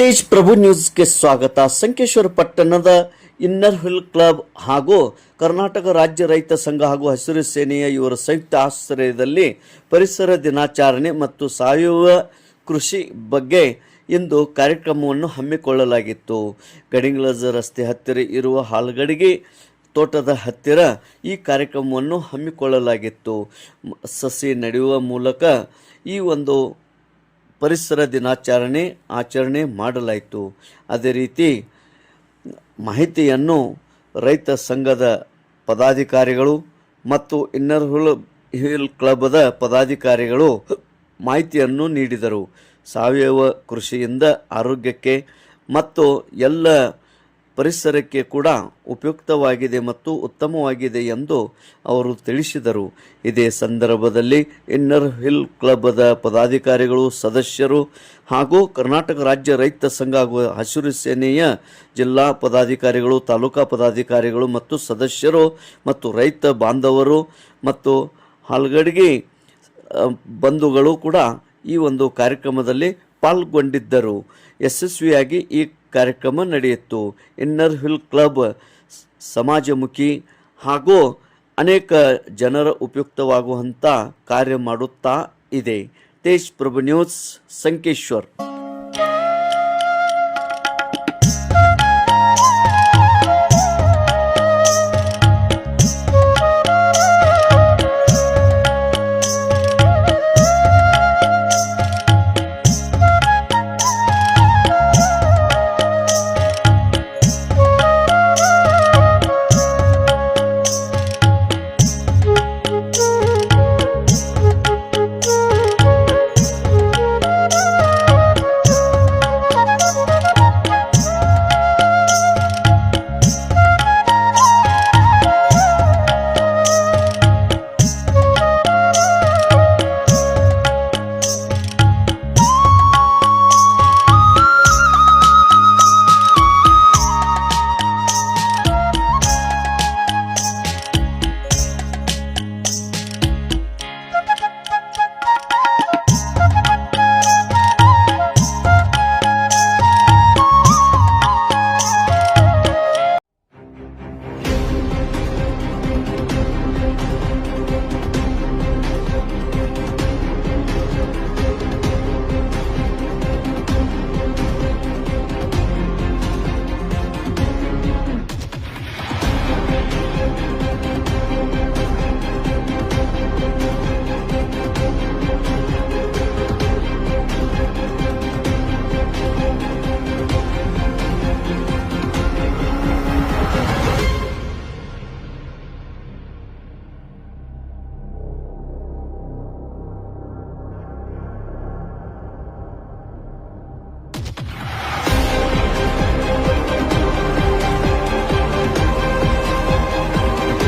ತೇಜ್ ಪ್ರಭು ನ್ಯೂಸ್ಗೆ ಸ್ವಾಗತ. ಸಂಕೇಶ್ವರ ಪಟ್ಟಣದ ಇನ್ನರ್ ಹಿಲ್ ಕ್ಲಬ್ ಹಾಗೂ ಕರ್ನಾಟಕ ರಾಜ್ಯ ರೈತ ಸಂಘ ಹಾಗೂ ಹಸಿರು ಸೇನೆಯ ಇವರ ಸಂಯುಕ್ತ ಆಶ್ರಯದಲ್ಲಿ ಪರಿಸರ ದಿನಾಚರಣೆ ಮತ್ತು ಸಾವಯವ ಕೃಷಿ ಬಗ್ಗೆ ಇಂದು ಕಾರ್ಯಕ್ರಮವನ್ನು ಹಮ್ಮಿಕೊಳ್ಳಲಾಗಿತ್ತು. ಗಡಿಂಗ್ಲಜ್ ರಸ್ತೆ ಹತ್ತಿರ ಇರುವ ಹಾಲ್ಗಡಿಗೆ ತೋಟದ ಹತ್ತಿರ ಈ ಕಾರ್ಯಕ್ರಮವನ್ನು ಹಮ್ಮಿಕೊಳ್ಳಲಾಗಿತ್ತು. ಸಸಿ ನೆಡುವ ಮೂಲಕ ಈ ಒಂದು ಪರಿಸರ ದಿನಾಚರಣೆ ಆಚರಣೆ ಮಾಡಲಾಯಿತು. ಅದೇ ರೀತಿ ಮಾಹಿತಿಯನ್ನು ರೈತ ಸಂಘದ ಪದಾಧಿಕಾರಿಗಳು ಮತ್ತು ಇನ್ನರ್ ಹಿಲ್ ಕ್ಲಬ್ದ ಪದಾಧಿಕಾರಿಗಳು ಮಾಹಿತಿಯನ್ನು ನೀಡಿದರು. ಸಾವಯವ ಕೃಷಿಯಿಂದ ಆರೋಗ್ಯಕ್ಕೆ ಮತ್ತು ಎಲ್ಲ ಪರಿಸರಕ್ಕೆ ಕೂಡ ಉಪಯುಕ್ತವಾಗಿದೆ ಮತ್ತು ಉತ್ತಮವಾಗಿದೆ ಎಂದು ಅವರು ತಿಳಿಸಿದರು. ಇದೇ ಸಂದರ್ಭದಲ್ಲಿ ಇನ್ನರ್ ಹಿಲ್ ಕ್ಲಬ್ದ ಪದಾಧಿಕಾರಿಗಳು, ಸದಸ್ಯರು ಹಾಗೂ ಕರ್ನಾಟಕ ರಾಜ್ಯ ರೈತ ಸಂಘ ಹಾಗೂ ಹಸಿರು ಸೇನೆಯ ಜಿಲ್ಲಾ ಪದಾಧಿಕಾರಿಗಳು, ತಾಲೂಕಾ ಪದಾಧಿಕಾರಿಗಳು ಮತ್ತು ಸದಸ್ಯರು ಮತ್ತು ರೈತ ಬಾಂಧವರು ಮತ್ತು ಹಾಲ್ಗಡಿಗೆ ಬಂಧುಗಳು ಕೂಡ ಈ ಒಂದು ಕಾರ್ಯಕ್ರಮದಲ್ಲಿ ಪಾಲ್ಗೊಂಡಿದ್ದರು. ಯಶಸ್ವಿಯಾಗಿ ಈ ಕಾರ್ಯಕ್ರಮ ನಡೆಯಿತು. ಇನ್ನರ್ ಹಿಲ್ ಕ್ಲಬ್ ಸಮಾಜಮುಖಿ ಹಾಗೂ ಅನೇಕ ಜನರ ಉಪಯುಕ್ತವಾಗುವಂಥ ಕಾರ್ಯ ಮಾಡುತ್ತಾ ಇದೆ. ತೇಜ್ ಪ್ರಭು ನ್ಯೂಸ್, ಸಂಕೇಶ್ವರ್.